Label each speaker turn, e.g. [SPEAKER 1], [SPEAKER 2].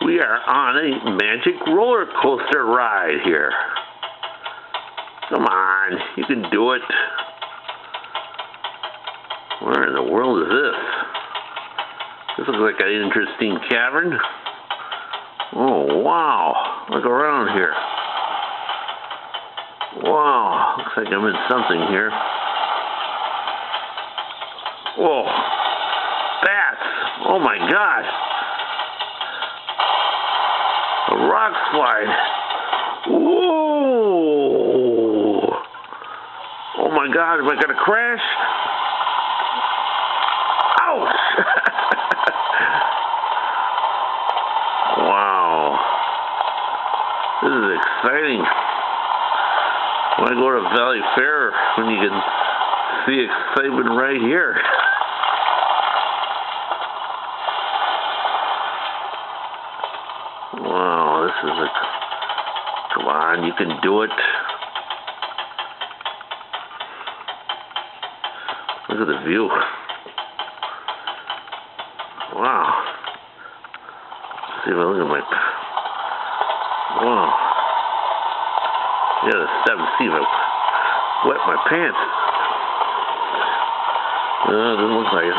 [SPEAKER 1] We are on a magic roller coaster ride here. Come on, you can do it. Where in the world is this? This looks like an interesting cavern. Oh, wow. Look around here. Wow. Looks like I'm in something here. Whoa. Bats. Oh, my gosh. A rock slide. Whoa. Oh, my God. Am I going to crash? Ouch. Wow. This is exciting. When I go to Valley Fair, when you can see excitement right here. Wow, this is a... Come on, you can do it. Look at the view. Wow. Let's see if I look at my... Wow. I gotta step and see if I wet my pants. No, it doesn't look like it.